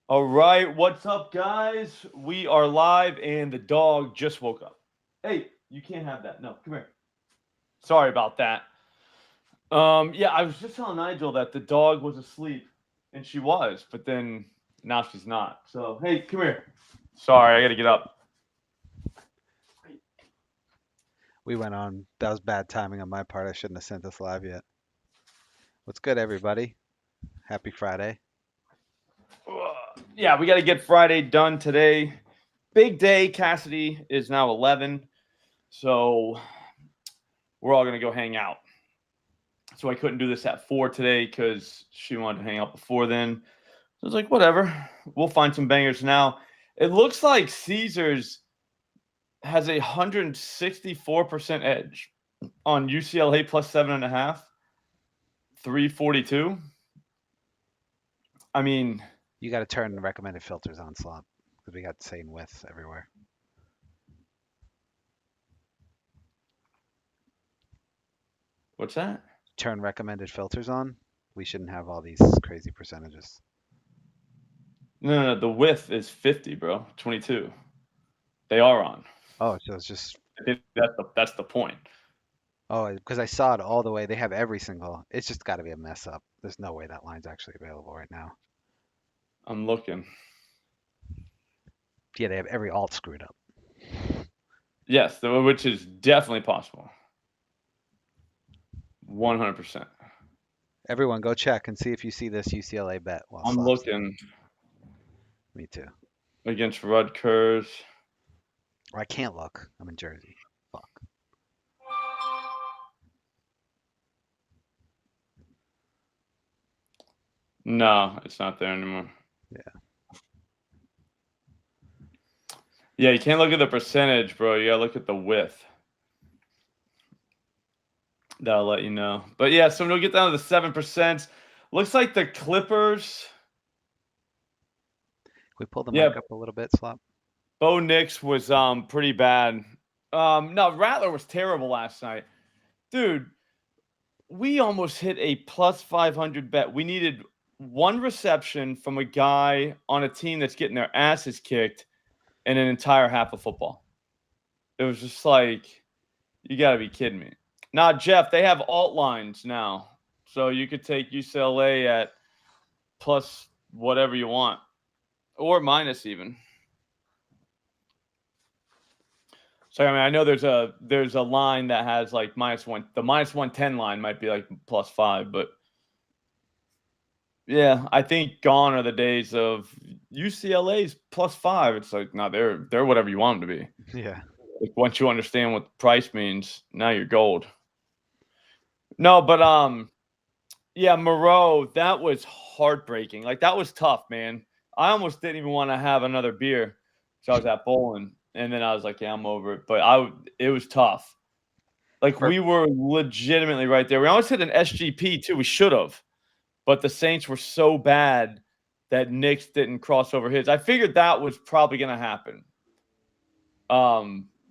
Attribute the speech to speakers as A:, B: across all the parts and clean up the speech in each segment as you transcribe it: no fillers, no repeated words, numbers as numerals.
A: All right, what's up, guys? We are live, and the dog just woke up. Hey, you can't have that. No, come here. Sorry about that. Yeah, I was just telling Nigel that the dog was asleep, and she was, but then now she's not. So, hey, come here. Sorry, I got to get up.
B: We went on. That was bad timing on my part. I shouldn't have sent this live yet. What's good, everybody? Happy Friday.
A: Yeah, we got to get Friday done today. Big day. Cassidy is now 11, so we're all gonna go hang out. So I couldn't do this at 4 today because she wanted to hang out before then. So I was like, whatever. We'll find some bangers now. It looks like Caesars has a 164% edge on UCLA plus 7.5, 342. I mean,
B: You got to turn the recommended filters on, Slop, because we got the same width everywhere.
A: what's that?
B: Turn recommended filters on. We shouldn't have all these crazy percentages.
A: No. The width is 50, bro. 22. They are on.
B: Oh, so it's just.
A: I think that's the point.
B: Oh, because I saw it all the way. They have every single. It's just got to be a mess up. There's no way that line's actually available right now.
A: I'm looking.
B: Yeah, they have every alt screwed up.
A: Yes, which is definitely possible. 100%.
B: Everyone, go check and see if you see this UCLA bet while
A: I'm
B: Slop's.
A: looking
B: Me too.
A: against Rutgers.
B: Or I can't look. I'm in Jersey. Fuck.
A: No, it's not there anymore.
B: Yeah.
A: Yeah, you can't look at the percentage, bro. You gotta look at the width. That'll let you know. But yeah, so we'll get down to the 7%. Looks like the Clippers.
B: We pull the
A: Yeah,
B: mic up a little bit, Slop.
A: Bo Nix was pretty bad. No, Rattler was terrible last night. Dude, we almost hit a plus 500 bet. We needed one reception from a guy on a team that's getting their asses kicked in an entire half of football. It was just like, you got to be kidding me. Now, Jeff, they have alt lines now. So you could take UCLA at plus whatever you want, or minus even. So I mean, I know there's a line that has like -1. The -110 line might be like +5, but yeah, I think gone are the days of UCLA's +5. It's like, no, they're whatever you want them to be.
B: Yeah.
A: Like, once you understand what the price means, now you're gold. No, but yeah, Moreau, that was heartbreaking. Like, that was tough, man. I almost didn't even want to have another beer. So I was at bowling, and then I was like, yeah, I'm over it. But it was tough. Like,
B: For
A: we were legitimately right there. We almost hit an SGP too. We should have, but the Saints were so bad that Knicks didn't cross over his. I figured that was probably going to happen.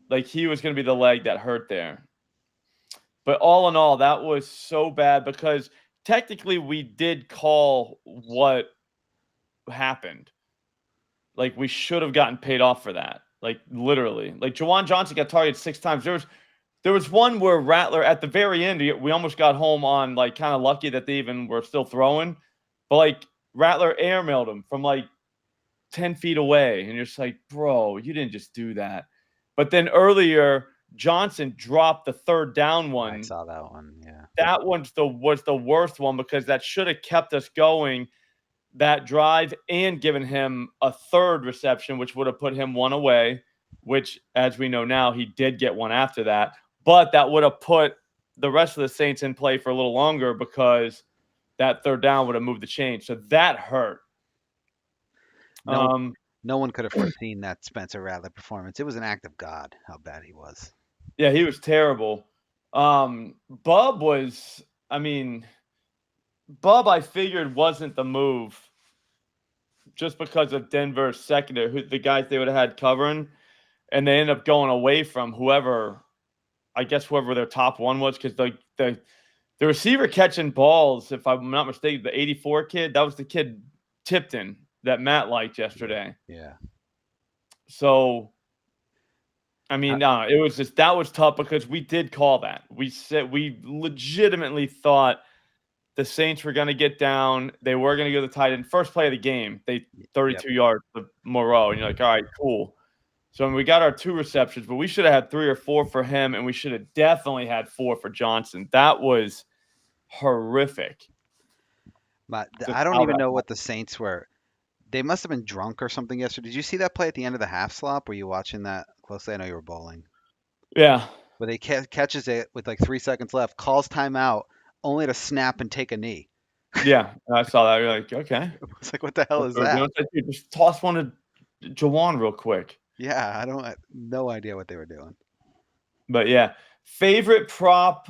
A: Like, he was going to be the leg that hurt there. But all in all, that was so bad because technically we did call what happened. Like, we should have gotten paid off for that. Like, literally. Like, Jawan Johnson got targeted 6 times. There was one where Rattler at the very end, we almost got home on, like, kind of lucky that they even were still throwing. But like, Rattler airmailed him from like 10 feet away, and you're just like, bro, you didn't just do that. But then earlier, Johnson dropped the third down
B: I
A: one.
B: saw that one. Yeah.
A: That was the worst one because that should have kept us going that drive and given him a third reception, which would have put him one away, which, as we know now, he did get one after that. But that would have put the rest of the Saints in play for a little longer because that third down would have moved the chain. So that hurt.
B: No, no one could have foreseen that Spencer Rattler performance. It was an act of God how bad he was.
A: Yeah, he was terrible. Bub was, I mean, Bub, I figured wasn't the move just because of Denver's secondary, the guys they would have had covering, and they ended up going away from whoever their top one was, because the receiver catching balls, if I'm not mistaken, the 84 kid, that was the kid Tipton. that Matt liked yesterday.
B: Yeah.
A: So, I mean, it was just that was tough because we did call that. We said we legitimately thought the Saints were going to get down. They were going to go to the tight end. First play of the game, they 32 yards to Moreau. And you're like, all right, cool. So we got our 2 receptions, but we should have had 3 or 4 for him, and we should have definitely had 4 for Johnson. That was horrific.
B: I don't even know what the Saints were. They must have been drunk or something yesterday. Did you see that play at the end of the half slop? Were you watching that closely? I know you were bowling.
A: Yeah.
B: Where they catches it with like 3 seconds left, calls timeout, only to snap and take a knee.
A: Yeah, I saw that. You're like, okay.
B: It's like, what the hell is that?
A: Just toss one to Jawan real quick.
B: Yeah, no idea what they were doing.
A: But yeah, favorite prop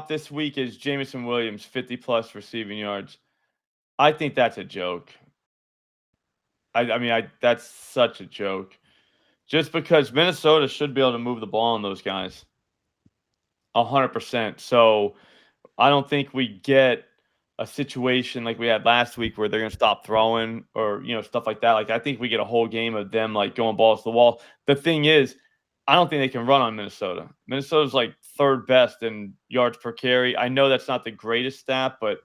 A: this week is Jameson Williams, 50+ receiving yards. I think that's a joke. I mean, that's such a joke. Just because Minnesota should be able to move the ball on those guys. 100%. So I don't think we get a situation like we had last week where they're going to stop throwing or, stuff like that. Like, I think we get a whole game of them, like, going balls to the wall. The thing is, I don't think they can run on Minnesota. Minnesota's, like, 3rd best in yards per carry. I know that's not the greatest stat, but,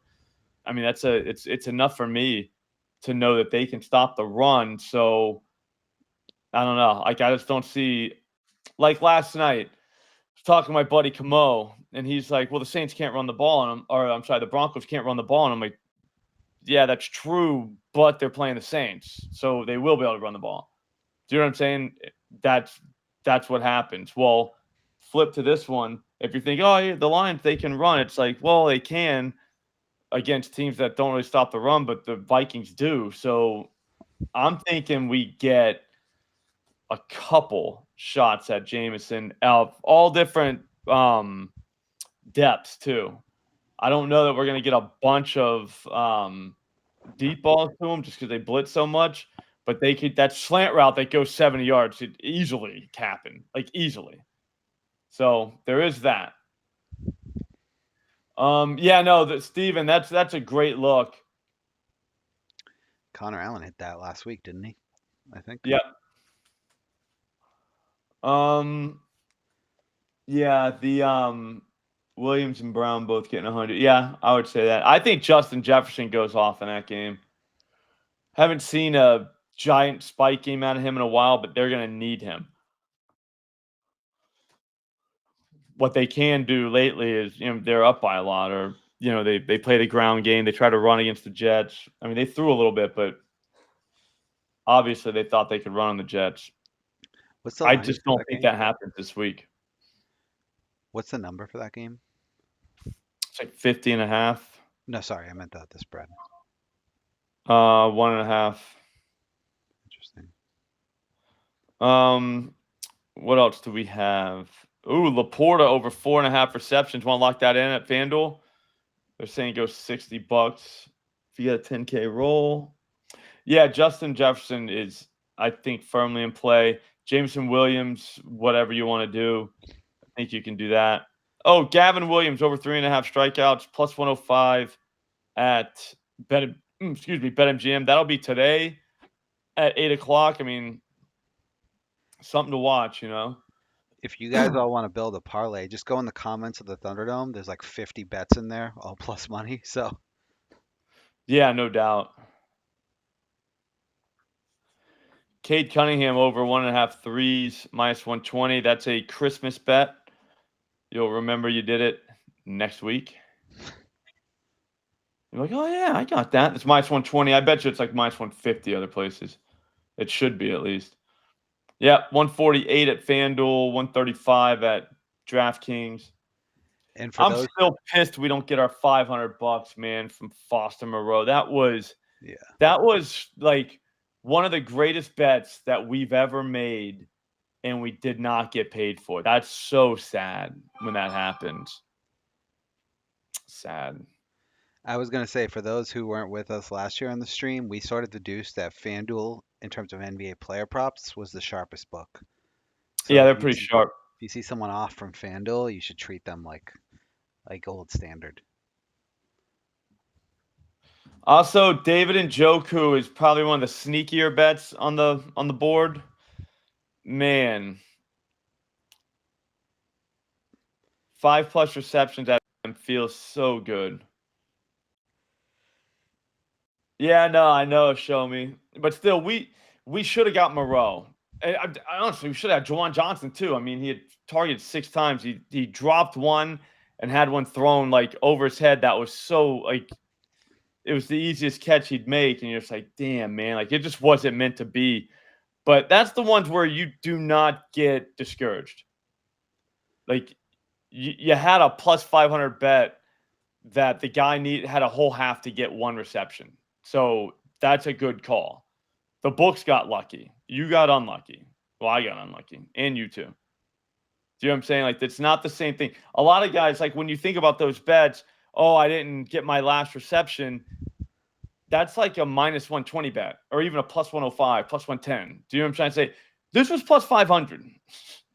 A: I mean, it's enough for me to know that they can stop the run. So, I don't know. Like, I just don't see – like, last night – talking to my buddy Camo, and he's like, well, the Saints can't run the ball on them, or I'm sorry, the Broncos can't run the ball on them. I'm like, yeah, that's true, but they're playing the Saints, so they will be able to run the ball. Do you know what I'm saying? That's what happens. Well, flip to this one. If you think, oh, yeah, the Lions, they can run, it's like, well, they can against teams that don't really stop the run, but the Vikings do. So I'm thinking we get a couple shots at Jameson of all different depths too. I don't know that we're going to get a bunch of deep balls to them just because they blitz so much, but they could that slant route that goes 70 yards could easily happen, like easily. So there is that. Yeah, no, Steven, that's a great look.
B: Connor Allen hit that last week, didn't he? I think.
A: Yep. Yeah, the Williams and Brown both getting 100. Yeah, I would say that. I think Justin Jefferson goes off in that game. Haven't seen a giant spike game out of him in a while, but they're going to need him. What they can do lately is, they're up by a lot, or they play the ground game. They try to run against the Jets. I mean, they threw a little bit, but obviously they thought they could run on the Jets. I just don't think that happens this week.
B: What's the number for that game?
A: It's like 50.5.
B: No, sorry, I meant the spread.
A: 1.5.
B: Interesting.
A: What else do we have? Ooh, Laporta over 4.5 receptions. Want to lock that in at FanDuel? They're saying go $60 if you get a 10K roll. Yeah, Justin Jefferson is, I think, firmly in play. Jameson Williams, whatever you want to do, I think you can do that. Oh, Gavin Williams over 3.5 strikeouts, plus 105 at BetMGM. That'll be today at 8 o'clock. I mean, something to watch,
B: If you guys all want to build a parlay, just go in the comments of the Thunderdome. There's like 50 bets in there, all plus money. So,
A: yeah, no doubt. Cade Cunningham over 1.5 threes, minus 120. That's a Christmas bet. You'll remember you did it next week. You're like, oh, yeah, I got that. It's minus 120. I bet you it's like minus 150 other places. It should be at least. Yeah, 148 at FanDuel, 135 at DraftKings.
B: and
A: I'm still pissed we don't get our $500, man, from Foster Moreau. That was like one of the greatest bets that we've ever made, and we did not get paid for it. That's so sad when that happens. Sad.
B: I was going to say, for those who weren't with us last year on the stream, we sort of deduced that FanDuel, in terms of NBA player props, was the sharpest book. So
A: yeah, they're pretty sharp.
B: If you see someone off from FanDuel, you should treat them like gold standard.
A: Also, David Njoku is probably one of the sneakier bets on the board. Man, 5+ receptions at him feels so good. Yeah, no, I know. Show me, but still, we should have got Moreau. And I honestly, we should have Jawan Johnson too. I mean, he had targeted 6 times. He dropped one and had one thrown like over his head. That was so like it was the easiest catch he'd make, and you're just like, damn, man, like it just wasn't meant to be. But that's the ones where you do not get discouraged. Like you had a plus 500 bet that the guy had a whole half to get 1 reception. So that's a good call. The books got lucky. You got unlucky. Well, I got unlucky. And you too. Do you know what I'm saying? Like, it's not the same thing. A lot of guys, like, when you think about those bets, oh, I didn't get my last reception. That's like a minus 120 bet or even a plus 105, plus 110. Do you know what I'm trying to say? This was plus 500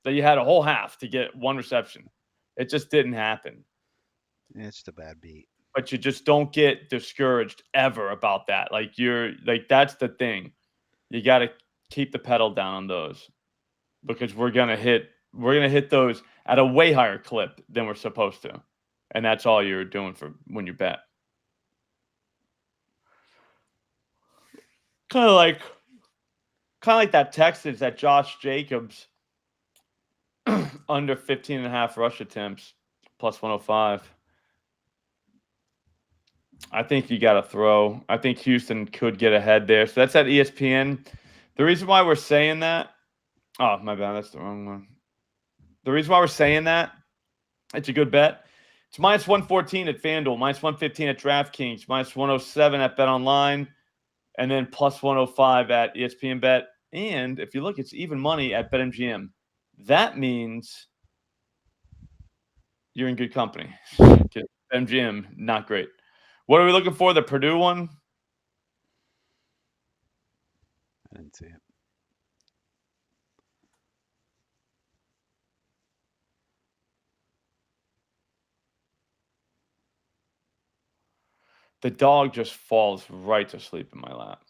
A: that you had a whole half to get 1 reception. It just didn't happen.
B: It's just a bad beat.
A: But you just don't get discouraged ever about that. Like, that's the thing. You got to keep the pedal down on those because we're gonna hit those at a way higher clip than we're supposed to, and that's all you're doing for when you bet. Kind of like that Texans that Josh Jacobs under 15.5 rush attempts plus 105. I think you got to throw. I think Houston could get ahead there. So that's at ESPN. The reason why we're saying that, oh, my bad, that's the wrong one. The reason why we're saying that, it's a good bet. It's minus 114 at FanDuel, minus 115 at DraftKings, minus 107 at BetOnline, and then plus 105 at ESPN Bet. And if you look, it's even money at BetMGM. That means you're in good company. BetMGM, not great. What are we looking for? The Purdue one?
B: I didn't see it.
A: The dog just falls right to sleep in my lap.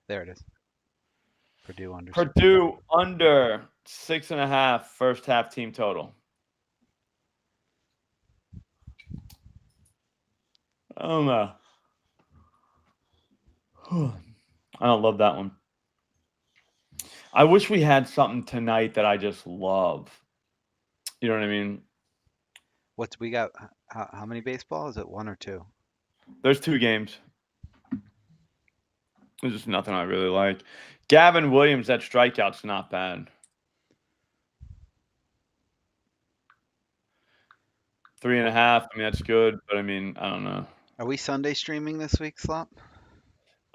B: There it is. Purdue under.
A: Purdue under 6.5 first half team total. I don't know. I don't love that one. I wish we had something tonight that I just love. You know what I mean?
B: What's we got? How many baseball? Is it 1 or 2?
A: There's 2 games. There's just nothing I really like. Gavin Williams, that strikeout's not bad. 3.5. I mean, that's good, but I mean, I don't know.
B: Are we Sunday streaming this week, Slop?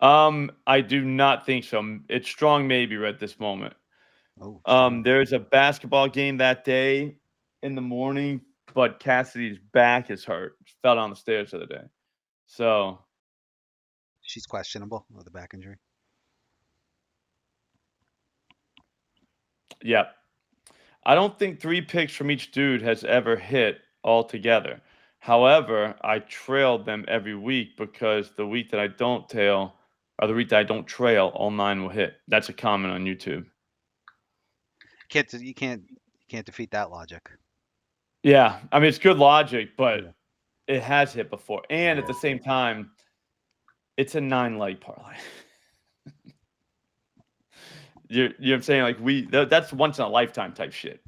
A: I do not think so. It's strong maybe right at this moment.
B: Oh,
A: There's a basketball game that day in the morning, but Cassidy's back is hurt. She fell down the stairs the other day. So
B: she's questionable with a back injury.
A: Yep. I don't think 3 picks from each dude has ever hit altogether. However, I trailed them every week because the week that I don't tail or the week that I don't trail, all 9 will hit. That's a comment on YouTube.
B: You can't defeat that logic.
A: Yeah, I mean it's good logic, but it has hit before, and at the same time, it's a 9-leg parlay. You know what I'm saying? Like that's once in a lifetime type shit.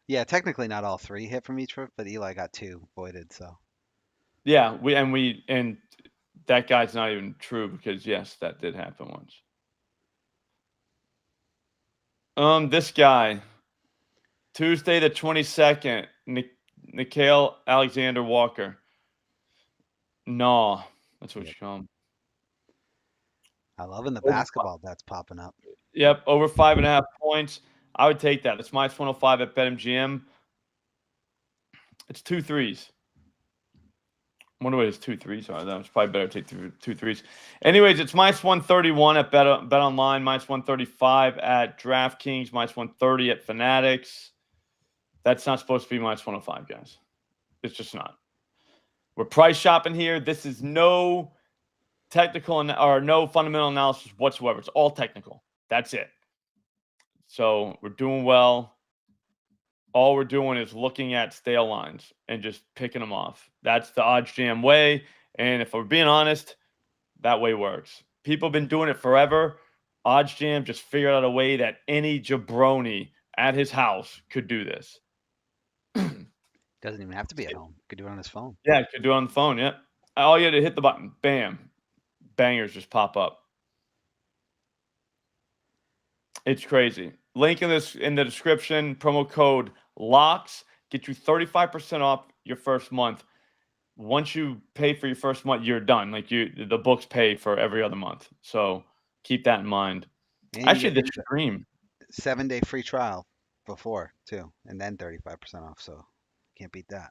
B: Yeah, technically not all 3 hit from each trip, but Eli got 2 voided, so.
A: Yeah, and that guy's not even true because yes, that did happen once. This guy, Tuesday the 22nd, Nikhil Alexander Walker. No, that's what you call him.
B: I love in the basketball that's popping up.
A: Yep, over 5.5 points. I would take that. That's minus 105 at BetMGM. It's 2 threes. I wonder what his 2 threes are. That was probably better to take 2 threes. Anyways, it's minus 131 at BetOnline, minus 135 at DraftKings, minus 130 at Fanatics. That's not supposed to be minus 105, guys. It's just not. We're price shopping here. This is no technical or no fundamental analysis whatsoever. It's all technical. That's it. So we're doing well. All we're doing is looking at stale lines and just picking them off. That's the OddsJam way. And if we're being honest, that way works. People have been doing it forever. OddsJam just figured out a way that any jabroni at his house could do this.
B: Doesn't even have to be at home. Could do it on his phone.
A: Yeah, could do it on the phone. Yeah. All you had to hit the button. Bam. Bangers just pop up. It's crazy. Link in the description. Promo code LOCKS. Get you 35% off your first month. Once you pay for your first month, you're done. Like the books pay for every other month. So keep that in mind.
B: And
A: Actually, the stream.
B: 7-day free trial before too, and then 35% off. So can't beat that.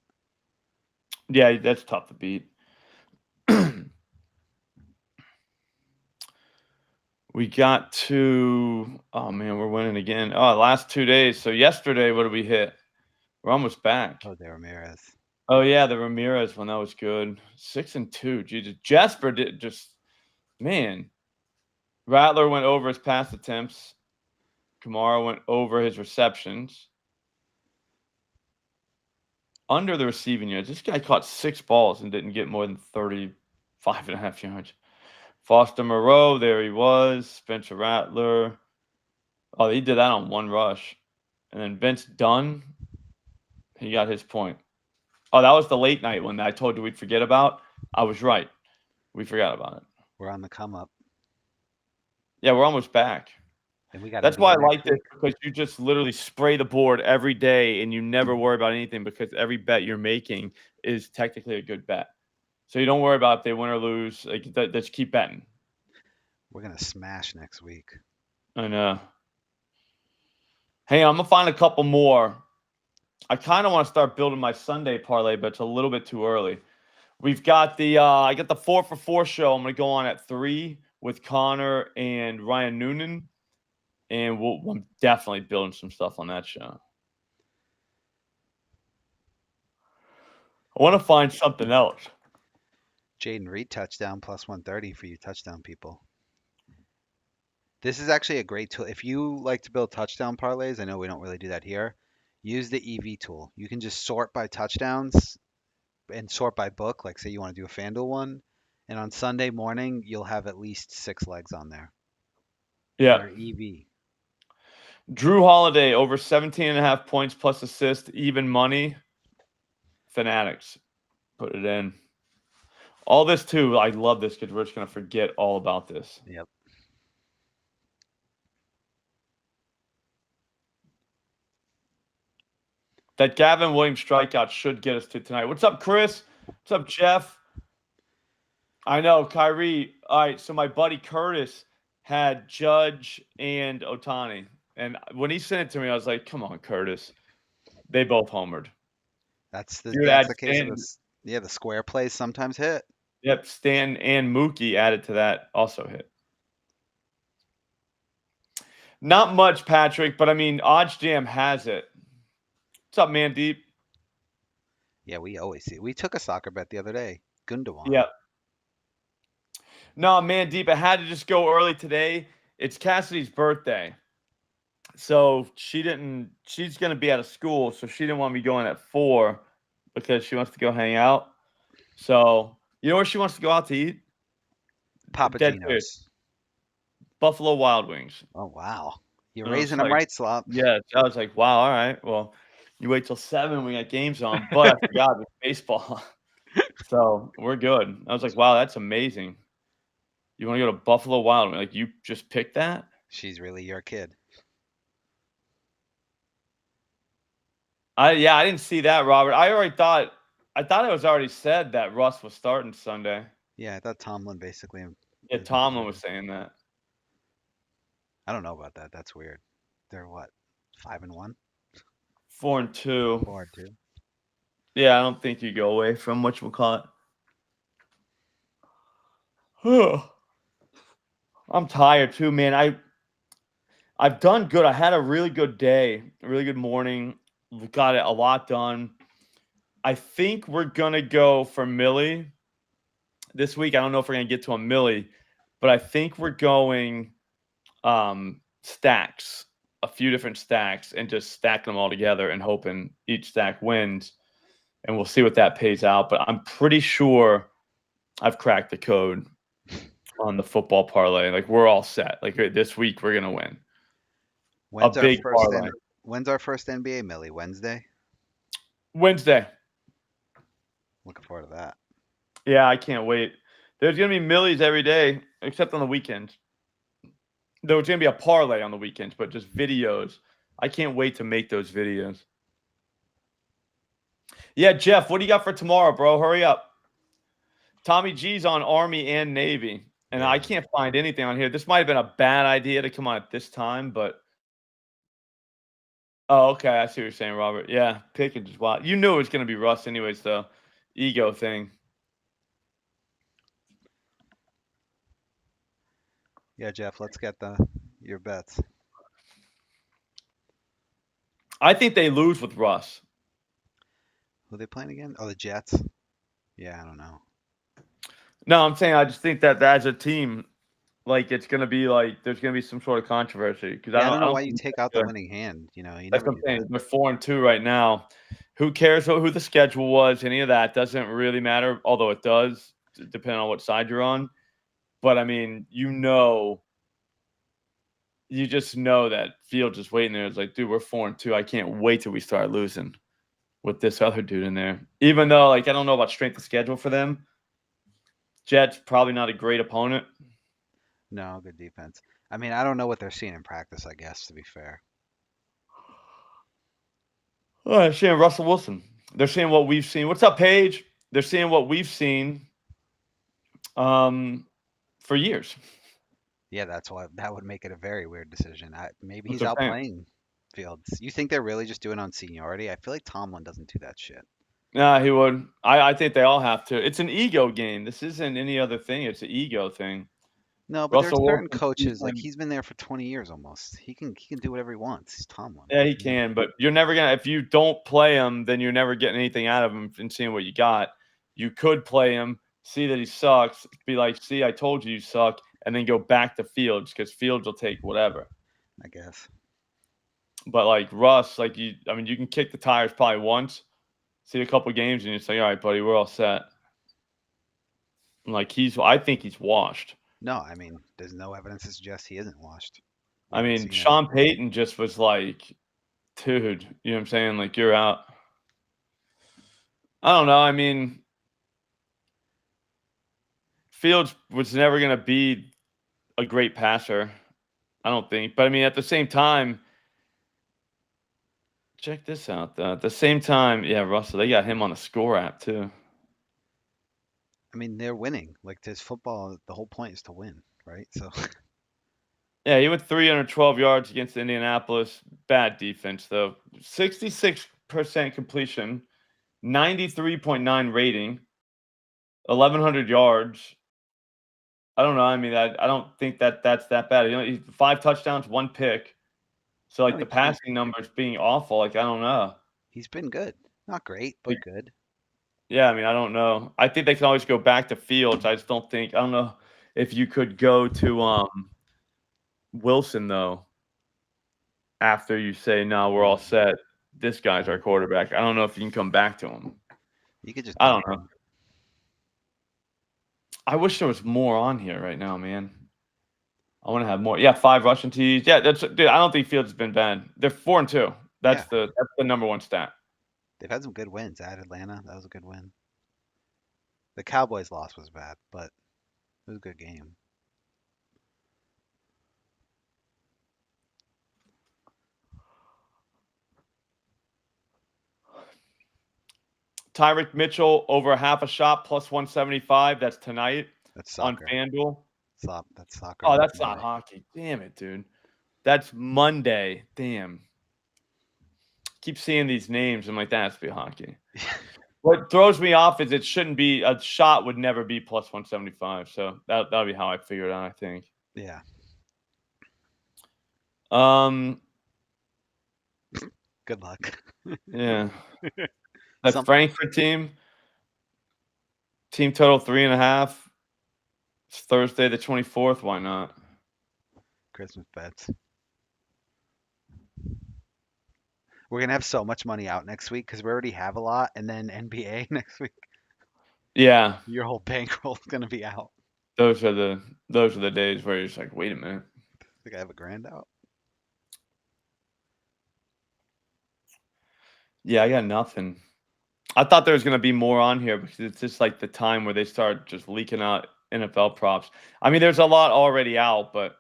A: Yeah, that's tough to beat. We got to, oh man, we're winning again. Oh, last 2 days. So yesterday, what did we hit? We're almost back.
B: Oh, there, Ramirez.
A: Oh yeah, the Ramirez one, that was good. 6-2. Jesus. Jasper did just, man. Rattler went over his pass attempts. Kamara went over his receptions. Under the receiving yards. This guy caught 6 balls and didn't get more than 35.5 yards. Foster Moreau, there he was. Spencer Rattler. Oh, he did that on one rush. And then Vince Dunn, he got his point. Oh, that was the late night one that I told you we'd forget about. I was right. We forgot about it.
B: We're on the come up.
A: Yeah, we're almost back.
B: And we got.
A: That's why I like this, because you just literally spray the board every day and you never worry about anything, because every bet you're making is technically a good bet. So you don't worry about if they win or lose. Like, just keep betting.
B: We're gonna smash next week.
A: I know. Hey, I'm gonna find a couple more. I kind of want to start building my Sunday parlay, but it's a little bit too early. We've got the I got the 4 for 4 show. I'm gonna go on at 3 with Connor and Ryan Noonan, and I'm definitely building some stuff on that show. I want to find something else.
B: Jaden Reed touchdown plus 130 for you touchdown people. This is actually a great tool. If you like to build touchdown parlays, I know we don't really do that here. Use the EV tool. You can just sort by touchdowns and sort by book. Like say you want to do a FanDuel one, and on Sunday morning you'll have at least 6 legs on there.
A: Yeah.
B: They're EV.
A: Drew Holiday over 17.5 points plus assist, even money. Fanatics. Put it in. All this too, I love this because we're just going to forget all about this.
B: Yep.
A: That Gavin Williams strikeout should get us to tonight. What's up, Chris? What's up, Jeff? I know, Kyrie. All right, so my buddy Curtis had Judge and Ohtani. And when he sent it to me, I was like, come on, Curtis. They both homered.
B: That's the case of this. Yeah, the square plays sometimes hit.
A: Yep, Stan and Mookie added to that, also hit. Not much, Patrick, but I mean, OddsJam has it. What's up, man, Deep?
B: Yeah, we always see it. We took a soccer bet the other day. Gundawan.
A: Yeah. No, man, Deep, I had to just go early today. It's Cassidy's birthday. So she's going to be out of school, so she didn't want me going at 4 because she wants to go hang out. So, you know where she wants to go out to eat?
B: Papa Gino's.
A: Buffalo Wild Wings.
B: Oh, wow. You're raising them right, Slop.
A: Yeah, I was like, wow, all right. Well, you wait till 7 we got games on, but I forgot it's baseball. So we're good. I was like, wow, that's amazing. You want to go to Buffalo Wild Wings? Like, you just picked that?
B: She's really your kid.
A: I didn't see that, Robert. I thought it was already said that Russ was starting Sunday.
B: Yeah, I thought Tomlin basically.
A: Yeah, Tomlin was saying that.
B: I don't know about that. That's weird. They're what? 5-1?
A: 4-2.
B: 4-2.
A: Yeah, I don't think you go away from whatchamacallit. I'm tired too, man. I've done good. I had a really good day, a really good morning. We got a lot done. I think we're gonna go for Millie this week. I don't know if we're gonna get to a Millie, but I think we're going stacks, a few different stacks, and just stacking them all together and hoping each stack wins. And we'll see what that pays out. But I'm pretty sure I've cracked the code on the football parlay. Like we're all set. Like this week we're gonna win a
B: When's our
A: big
B: first
A: parlay.
B: When's our first NBA Millie? Wednesday.
A: Wednesday.
B: Looking forward to that.
A: Yeah, I can't wait. There's gonna be millies every day, except on the weekends. There's gonna be a parlay on the weekends, but just videos. I can't wait to make those videos. Yeah, Jeff, what do you got for tomorrow, bro? Hurry up. Tommy G's on Army and Navy, and I can't find anything on here. This might have been a bad idea to come on at this time, but oh, okay, I see what you're saying, Robert. Yeah, Pickens is wild. You knew it was gonna be Russ, anyways. Though, ego thing.
B: Yeah, Jeff, let's get your bets.
A: I think they lose with Russ.
B: Who are they playing again? Oh, the Jets. Yeah, I don't know.
A: No, I'm saying I just think that as a team, like it's gonna be like there's gonna be some sort of controversy because
B: Yeah, I
A: I
B: don't know
A: don't
B: why you
A: think
B: take out the winning hand. You
A: that's
B: never
A: what I'm
B: do
A: saying.
B: that.
A: They're 4-2 right now. Who cares who the schedule was? Any of that doesn't really matter. Although it does, depending on what side you're on. But I mean, you just know that Fields is waiting there. It's like, dude, we're 4-2. I can't wait till we start losing with this other dude in there. Even though, like, I don't know about strength of schedule for them. Jets probably not a great opponent.
B: No, good defense. I mean, I don't know what they're seeing in practice, I guess, to be fair.
A: Oh, they're seeing Russell Wilson. They're seeing what we've seen. What's up, Paige? They're seeing what we've seen for years.
B: Yeah, that's why that would make it a very weird decision. Maybe
A: That's
B: he's
A: what I'm saying.
B: outplaying Fields. You think they're really just doing on seniority? I feel like Tomlin doesn't do that shit.
A: Nah, he would. I think they all have to. It's an ego game. This isn't any other thing. It's an ego thing.
B: No, but there's
A: Russell
B: certain
A: Wilson,
B: coaches like he's been there for 20 years almost. He can do whatever he wants. He's Tomlin.
A: yeah, he can, but you're never gonna. If you don't play him, then you're never getting anything out of him and seeing what you got. You could play him, see that he sucks, be like, "See, I told you suck," and then go back to Fields because Fields will take whatever.
B: I guess.
A: But like Russ, like I mean, you can kick the tires probably once, see a couple games, and you say, "All right, buddy, we're all set." Like I think he's washed.
B: No, I mean, there's no evidence to suggest he isn't washed. We
A: I
B: haven't
A: mean,
B: seen
A: Sean Payton just was like, dude, you know what I'm saying? Like, you're out. I don't know. I mean, Fields was never going to be a great passer. I don't think. But I mean, at the same time, check this out. At the same time, yeah, Russell, they got him on the score app too.
B: I mean, they're winning. Like this football, the whole point is to win, right? So
A: Yeah, he went 312 yards against Indianapolis. Bad defense, though. 66% completion, 93.9 rating, 1,100 yards. I don't know. I mean, I don't think that's that bad. You know, he's 5 touchdowns, 1 pick. So like
B: no,
A: the passing numbers being awful, like I don't know.
B: he's been good. Not great,
A: Like,
B: but good.
A: yeah, I mean, I don't know. I think they can always go back to Fields. I just don't think. I don't know if you could go to Wilson though after you say no, we're all set. This guy's our quarterback. I don't know if you can come back to him.
B: You could just
A: I don't
B: dump
A: know.
B: him.
A: I wish there was more on here right now, man. I want to have more. Yeah, 5 rushing TDs. Yeah, dude. I don't think Fields has been bad. They're 4-2. That's
B: Yeah.
A: the number one stat.
B: They've had some good wins at Atlanta. That was a good win. The Cowboys loss was bad, but it was a good game.
A: Tyreek Mitchell over half a shot plus 175. That's tonight
B: That's
A: on
B: soccer.
A: FanDuel.
B: That's soccer.
A: Oh,
B: Not
A: that's not
B: NBA.
A: hockey. Damn it, dude. That's Monday. Damn. Keep seeing these names. I'm like, that has to be hockey. What throws me off is it shouldn't be a shot would never be plus 175. So that'll be how I figure it out, I think.
B: Yeah.
A: Um
B: Good luck.
A: yeah. That Frankfurt team total 3.5. It's Thursday the 24th. Why not?
B: Christmas bets. We're gonna have so much money out next week because we already have a lot, and then NBA next week.
A: Yeah,
B: Your whole bankroll's gonna be out.
A: those are the days where you're just like, wait a minute.
B: I think I have $1,000 out.
A: Yeah, I got nothing. I thought there was gonna be more on here because it's just like the time where they start just leaking out NFL props. I mean, there's a lot already out, but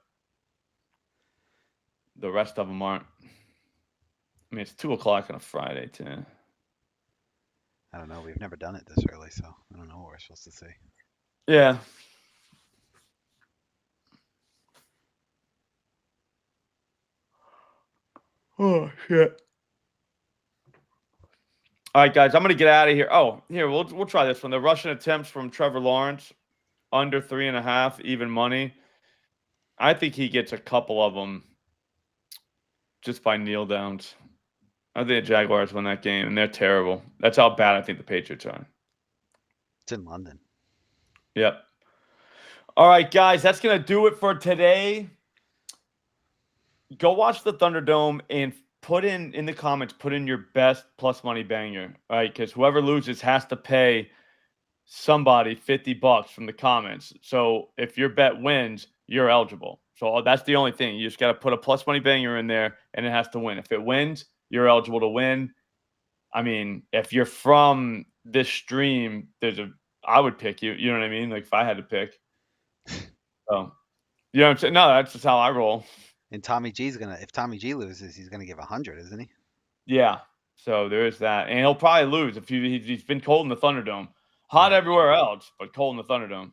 A: the rest of them aren't. I mean, it's 2:00 on a Friday too.
B: I don't know. We've never done it this early, so I don't know what we're supposed to say.
A: Yeah. Oh shit. All right, guys, I'm gonna get out of here. Oh, here we'll try this one. The Russian attempts from Trevor Lawrence under 3.5 even money. I think he gets a couple of them just by kneel downs. I think the Jaguars win that game, and they're terrible. That's how bad I think the Patriots are.
B: It's in London.
A: Yep. All right, guys, that's gonna do it for today. Go watch the Thunderdome and put in the comments, put in your best plus money banger, all right? Because whoever loses has to pay somebody $50 from the comments. So if your bet wins, you're eligible. So that's the only thing. You just got to put a plus money banger in there, and it has to win. If it wins, you're eligible to win. I mean, if you're from this stream, I would pick you. You know what I mean? Like if I had to pick. So, you know what I'm saying? No, that's just how I roll.
B: And Tommy G's if Tommy G loses, he's gonna give 100, isn't he?
A: Yeah. So there is that, and he'll probably lose if he's been cold in the Thunderdome. Hot everywhere else, but cold in the Thunderdome.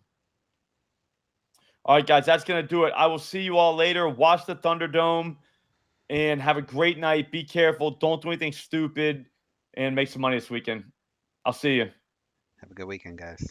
A: All right, guys, that's going to do it. I will see you all later. Watch the Thunderdome and have a great night. Be careful. Don't do anything stupid and make some money this weekend. I'll see you.
B: Have a good weekend, guys.